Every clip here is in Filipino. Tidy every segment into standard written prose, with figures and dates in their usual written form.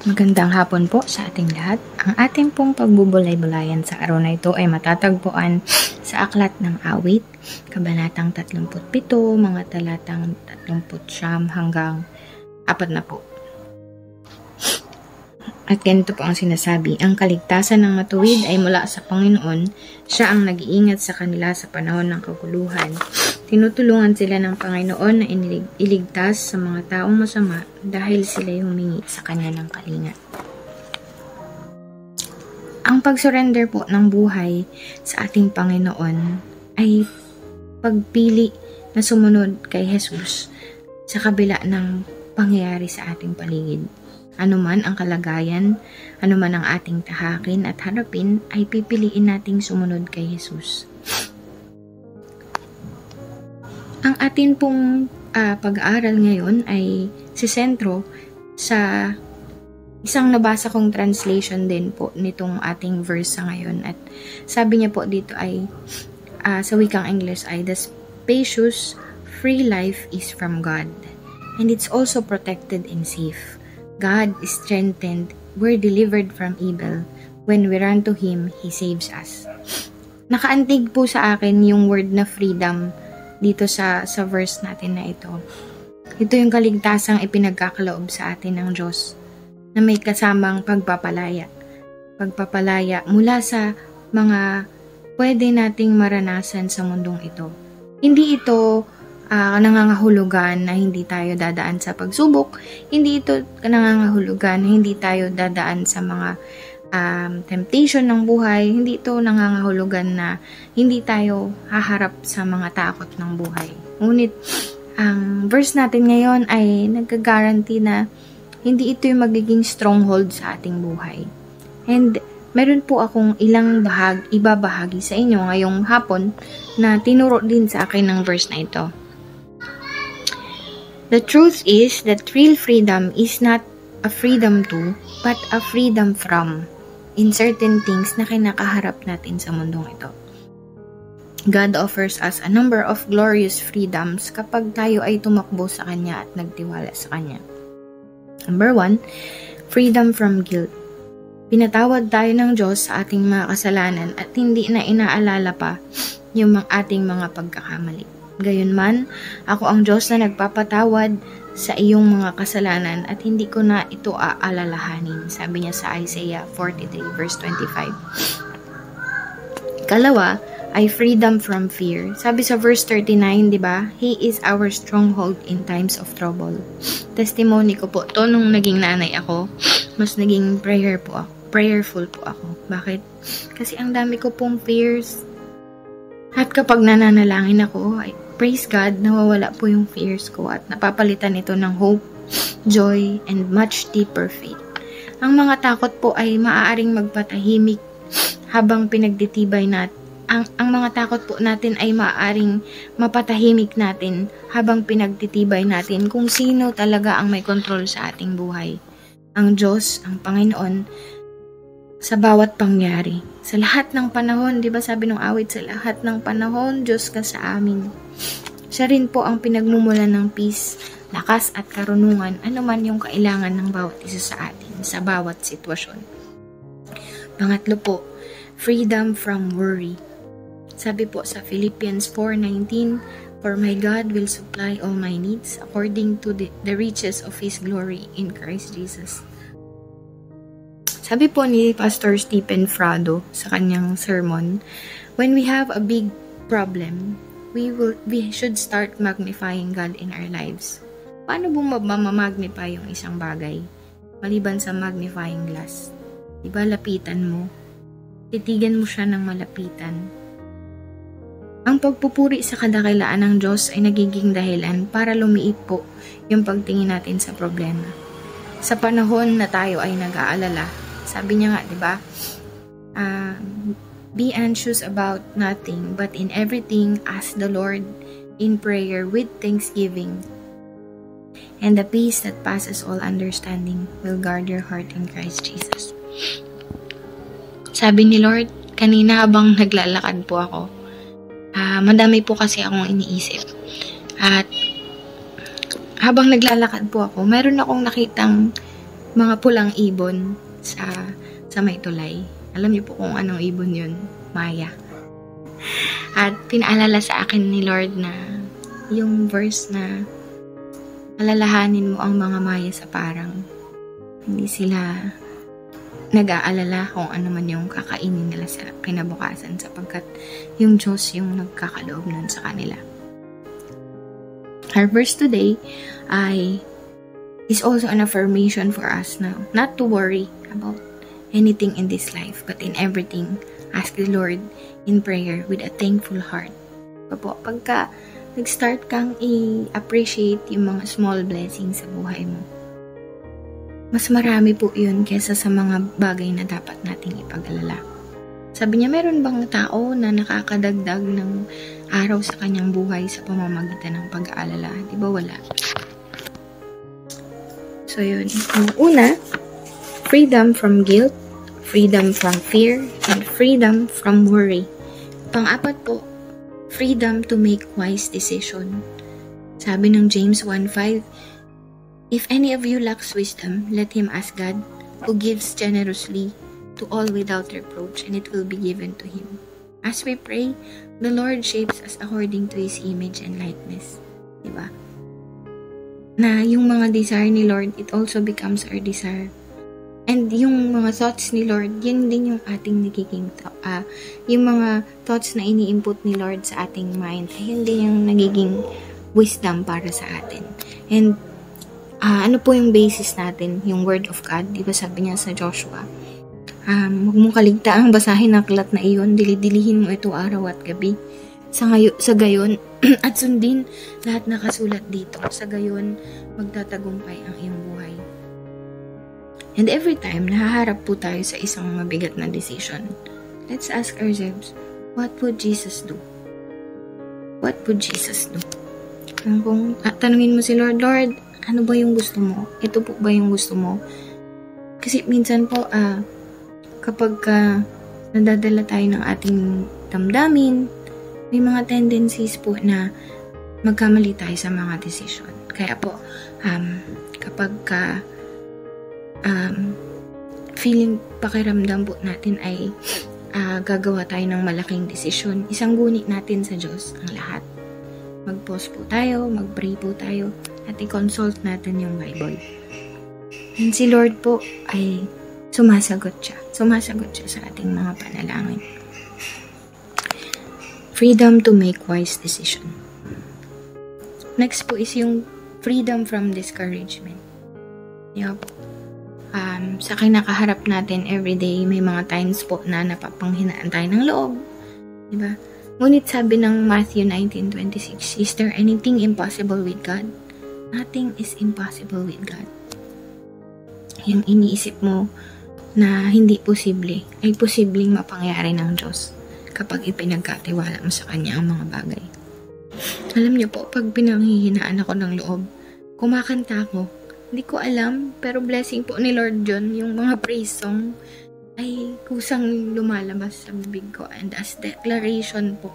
Magandang hapon po sa ating lahat. Ang ating pong pagbubulay-bulayan sa araw na ito ay matatagpuan sa Aklat ng Awit, Kabanatang 37, mga talatang 39 hanggang 40. At ganito po ang sinasabi, ang kaligtasan ng matuwid ay mula sa Panginoon, siya ang nag-iingat sa kanila sa panahon ng kaguluhan. Tinutulungan sila ng Panginoon na iligtas sa mga taong masama dahil sila'y humingi sa kanya ng kalinga. Ang pag-surrender po ng buhay sa ating Panginoon ay pagpili na sumunod kay Jesus sa kabila ng pangyayari sa ating paligid. Anuman ang kalagayan, anuman ang ating tahakin at harapin, ay pipiliin nating sumunod kay Jesus. Ang atin pong pag-aaral ngayon ay sisentro sa isang nabasa kong translation din po nitong ating verse sa ngayon. At sabi niya po dito ay, sa wikang English ay, the spacious, free life is from God, and it's also protected and safe. God is strengthened, we're delivered from evil. When we run to Him, He saves us. Nakaantig po sa akin yung word na freedom dito sa verse natin na ito. Ito yung kaligtasang ipinagkakaloob sa atin ng Diyos na may kasamang pagpapalaya. Pagpapalaya mula sa mga pwede nating maranasan sa mundong ito. Hindi ito nangangahulugan na hindi tayo dadaan sa pagsubok. Hindi ito nangangahulugan na hindi tayo dadaan sa mga temptation ng buhay. Hindi ito nangangahulugan na hindi tayo haharap sa mga takot ng buhay. Ngunit, ang verse natin ngayon ay nagka-guarantee na hindi ito yung magiging stronghold sa ating buhay. And meron po akong ilang ibabahagi sa inyo ngayong hapon na tinuro din sa akin ng verse na ito. The truth is that real freedom is not a freedom to, but a freedom from in certain things na kinakaharap natin sa mundong ito. God offers us a number of glorious freedoms kapag tayo ay tumakbo sa Kanya at nagtiwala sa Kanya. Number 1, freedom from guilt. Pinatawad tayo ng Diyos sa ating mga kasalanan at hindi na inaalala pa yung ating mga pagkakamali. Gayunman, ako ang Diyos na nagpapatawad sa iyong mga kasalanan at hindi ko na ito aalalahanin. Sabi niya sa Isaiah 43 verse 25. Ikalawa ay freedom from fear. Sabi sa verse 39, di ba? He is our stronghold in times of trouble. Testimony ko po to nung naging nanay ako, mas naging prayerful po ako. Bakit? Kasi ang dami ko pong fears. At kapag nananalangin ako, ay praise God, nawawala po yung fears ko at napapalitan ito ng hope, joy, and much deeper faith. Ang mga takot po ay maaaring magpatahimik habang pinagtitibay natin. Ang mga takot po natin ay maaaring mapatahimik natin habang pinagtitibay natin kung sino talaga ang may kontrol sa ating buhay. Ang Diyos, ang Panginoon, sa bawat pangyari. Sa lahat ng panahon, di ba sabi ng awit, sa lahat ng panahon, Diyos ka sa amin. Siya rin po ang pinagmumulan ng peace, lakas at karunungan, anuman yung kailangan ng bawat isa sa atin, sa bawat sitwasyon. Pangatlo po, freedom from worry. Sabi po sa Philippians 4:19, for my God will supply all my needs according to the riches of His glory in Christ Jesus. Sabi po ni Pastor Stephen Frado sa kanyang sermon, when we have a big problem, we should start magnifying God in our lives. Paano po mamamagnify yung isang bagay? Maliban sa magnifying glass. Diba, lapitan mo. Titigan mo siya ng malapitan. Ang pagpupuri sa kadakilaan ng Diyos ay nagiging dahilan para lumiit po yung pagtingin natin sa problema. Sa panahon na tayo ay nag-aalala, sabi niya nga, di ba? Be anxious about nothing, but in everything ask the Lord in prayer with thanksgiving. And the peace that passes all understanding will guard your heart in Christ Jesus. Sabi ni Lord, kanina habang naglalakad po ako, madami po kasi akong iniisip. At habang naglalakad po ako, meron akong nakitang mga pulang ibon sa may tulay. Alam niyo po kung anong ibon yun? Maya. At pinaalala sa akin ni Lord na yung verse na alalahanin mo ang mga maya sa parang hindi sila nag-aalala kung ano man yung kakainin nila sa kinabukasan sapagkat yung Diyos yung nagkakaloob nun sa kanila. Our verse today is also an affirmation for us now not to worry about anything in this life, but in everything, ask the Lord in prayer with a thankful heart. Pagka nag-start kang i-appreciate yung mga small blessings sa buhay mo, mas marami po yun kesa sa mga bagay na dapat nating ipag-alala. Sabi niya, meron bang tao na nakakadagdag ng araw sa kanyang buhay sa pamamagitan ng pag-aalala? Di ba wala? So yun. Una, freedom from guilt, freedom from fear, and freedom from worry. Pang-apat po, freedom to make wise decision. Sabi ng James 1:5, if any of you lacks wisdom, let him ask God, who gives generously to all without reproach, and it will be given to him. As we pray, the Lord shapes us according to His image and likeness. Diba? Na yung mga desire ni Lord, it also becomes our desire. And yung mga thoughts ni Lord, yan din yung ating nagiging yung mga thoughts na ini-input ni Lord sa ating mind, yun din yung nagiging wisdom para sa atin. And ano po yung basis natin? Yung Word of God. Diba sabi niya sa Joshua, huwag mong kaligtaang basahin ang aklat na iyon, dili-dilihin mo ito araw at gabi. Sa gayon, at sundin lahat na kasulat dito. Sa gayon, magtatagumpay ang iyong buhay. And every time, nahaharap po tayo sa isang mabigat na decision, let's ask ourselves, what would Jesus do? What would Jesus do? Kung tanungin mo si Lord, Lord, ano ba yung gusto mo? Ito po ba yung gusto mo? Kasi minsan po, kapag nadadala tayo ng ating damdamin, may mga tendencies po na magkamali tayo sa mga decision. Kaya po, kapag feeling pakiramdam po natin ay gagawa tayo ng malaking desisyon, isang guni natin sa Diyos ang lahat. Mag-pause po tayo, mag-pray po tayo, at i-consult natin yung Bible. And si Lord po ay sumasagot siya sa ating mga panalangin. Freedom to make wise decision. Next po is yung freedom from discouragement. Yup. Sa kinakaharap natin everyday, may mga times po na napapanghinaan tayo ng loob. Diba? Ngunit sabi ng Matthew 19:26, is there anything impossible with God? Nothing is impossible with God. Yung iniisip mo na hindi posible, ay posibleng mapangyari ng Diyos kapag ipinagkatiwala mo sa Kanya ang mga bagay. Alam niyo po, pag pinanghihinaan ako ng loob, kumakanta ako. Hindi ko alam, pero blessing po ni Lord John, yung mga praise song ay kusang lumalabas sa bibig ko, and as declaration po,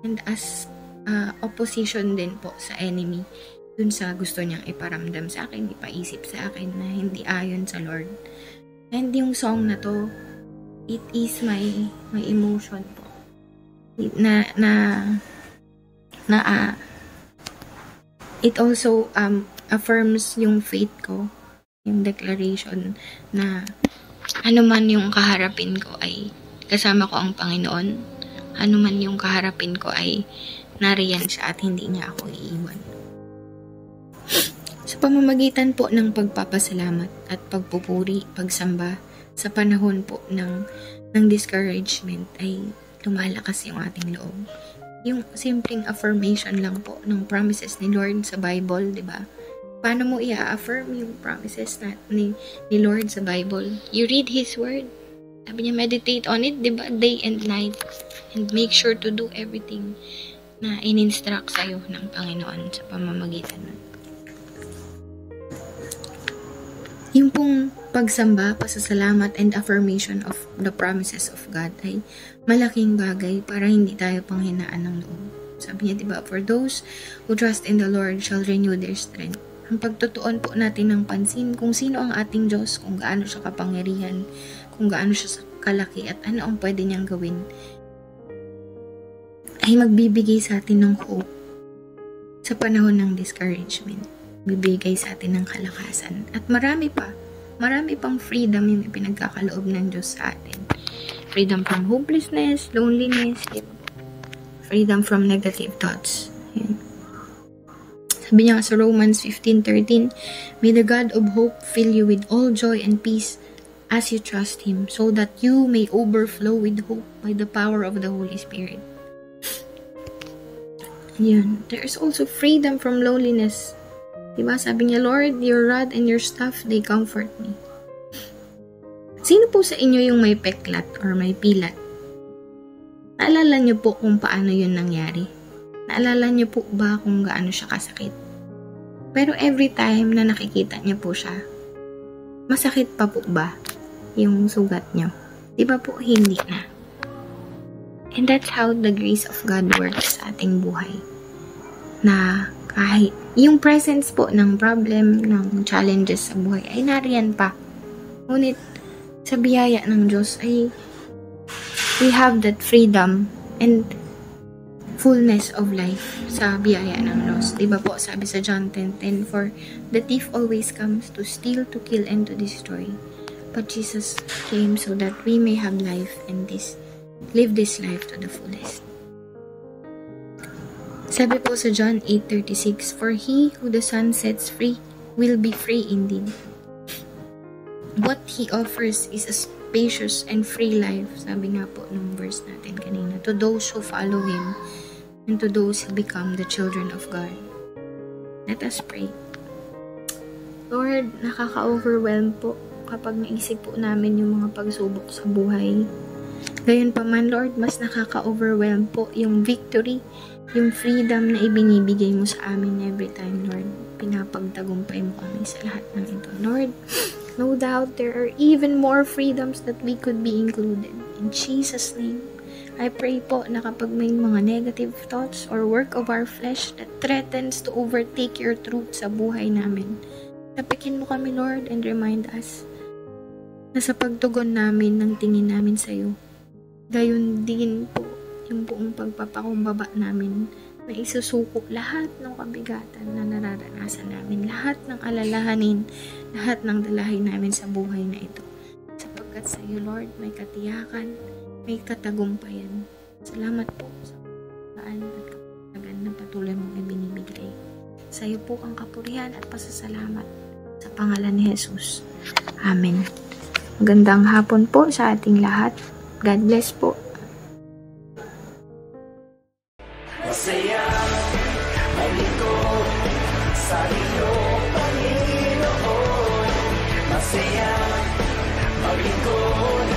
and as opposition din po sa enemy, dun sa gusto niyang iparamdam sa akin, ipaisip sa akin na hindi ayon sa Lord. And yung song na to, it is my emotion po. It also affirms yung faith ko, yung declaration na ano man yung kaharapin ko ay kasama ko ang Panginoon. Ano man yung kaharapin ko ay nariyan siya at hindi niya ako iiwan. Sa pamamagitan po ng pagpapasalamat at pagpupuri, pagsamba, sa panahon po ng discouragement ay lumalakas yung ating loob. Yung simpleng affirmation lang po ng promises ni Lord sa Bible, di ba? Paano mo i-affirm yung promises ni Lord sa Bible? You read His Word. Sabi niya, meditate on it, di ba? Day and night. And make sure to do everything na in-instruct sa'yo ng Panginoon sa pamamagitan nun. Yung pong pagsamba, pasasalamat, and affirmation of the promises of God ay malaking bagay para hindi tayo panghinaan ng loob. Sabi niya, diba, for those who trust in the Lord shall renew their strength. Ang pagtutuon po natin ng pansin kung sino ang ating Diyos, kung gaano siya kapangyarihan, kung gaano siya kalaki at ano ang pwede niyang gawin, ay magbibigay sa atin ng hope sa panahon ng discouragement. Bibigay sa atin ng kalakasan. At marami pang freedom yung ipinagkakaloob ng Diyos sa atin. Freedom from hopelessness, loneliness, freedom from negative thoughts. Yan. Sabi niya sa Romans 15:13, "May the God of hope fill you with all joy and peace as you trust Him, so that you may overflow with hope by the power of the Holy Spirit." Yan. There is also freedom from loneliness. Diba? Sabi niya, "Lord, your rod and your staff, they comfort me." Sino po sa inyo yung may peklat or may pilat? Naalala niyo po kung paano yun nangyari? Naalala niyo po ba kung gaano siya kasakit? Pero every time na nakikita niyo po siya, masakit pa po ba yung sugat niyo? Diba po, hindi na. And that's how the grace of God works sa ating buhay. Na kahit yung presence po ng problem, ng challenges sa buhay ay nariyan pa. Ngunit sa biyaya ng Diyos ay we have that freedom and fullness of life sa biyaya ng Diyos. Diba po, sabi sa John 10:10, "For the thief always comes to steal, to kill, and to destroy. But Jesus came so that we may have life and live this life to the fullest." Sabi po sa John 8:36, "For he who the Son sets free will be free indeed." What He offers is a spacious and free life, sabi nga po nung verse natin kanina, to those who follow Him and to those who become the children of God. Let us pray. Lord, nakaka-overwhelm po kapag naisip po namin yung mga pagsubok sa buhay. Gayon pa man, Lord, mas nakaka-overwhelm po yung victory, yung freedom na ibinibigay mo sa amin every time, Lord. Pinapagtagumpay mo kami sa lahat ng ito. Lord, no doubt there are even more freedoms that we could be included. In Jesus' name, I pray po na kapag may mga negative thoughts or work of our flesh that threatens to overtake your truth sa buhay namin, tapikin mo kami, Lord, and remind us na sa pagtugon namin ng tingin namin sa iyo, gayon din po yung buong pagpapakumbaba namin na isusuko lahat ng kabigatan na nararanasan namin, lahat ng alalahanin, lahat ng dalahin namin sa buhay na ito. Sapagkat sa iyo, Lord, may katiyakan, may katagumpayan. Salamat po sa pagkaan at kapatagan na patuloy mong ibinibigay. Sa iyo po ang kapurihan at pasasalamat sa pangalan ni Jesus. Amen. Magandang hapon po sa ating lahat. God bless po. Masaya ang lingkod sa iyo, Panginoon. Masaya ang lingkod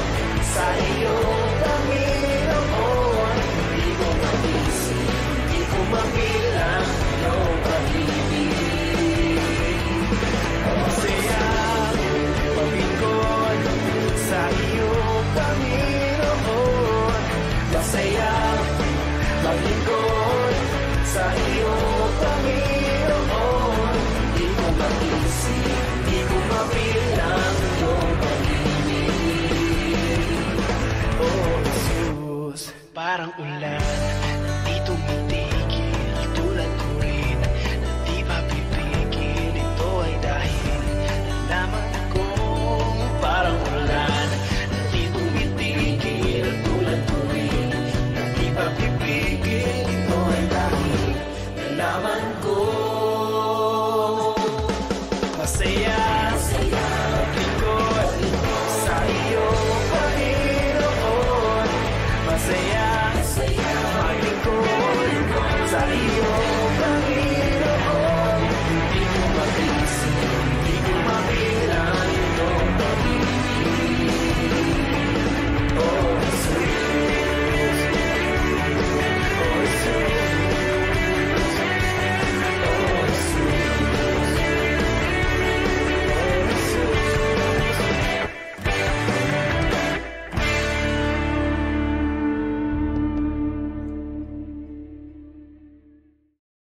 sa iyo, Panginoon. Hindi ko maisip, hindi ko mabilang iyong pag-ibig. Masaya ang lingkod sa iyo, Panginoon. Masaya ang lingkod sa iyo, Panginoon. Hindi ko maisip, hindi ko mabilang iyong pag-ibig. Oh, Jesus, parang ulan, di tumitigil, tulad ko rin, di mapipigil. Ito ay dahil nalaman ko, parang ulan, di tumitigil, tulad ko rin, di mapipigil. Ito ay dahil nalaman ko. Masaya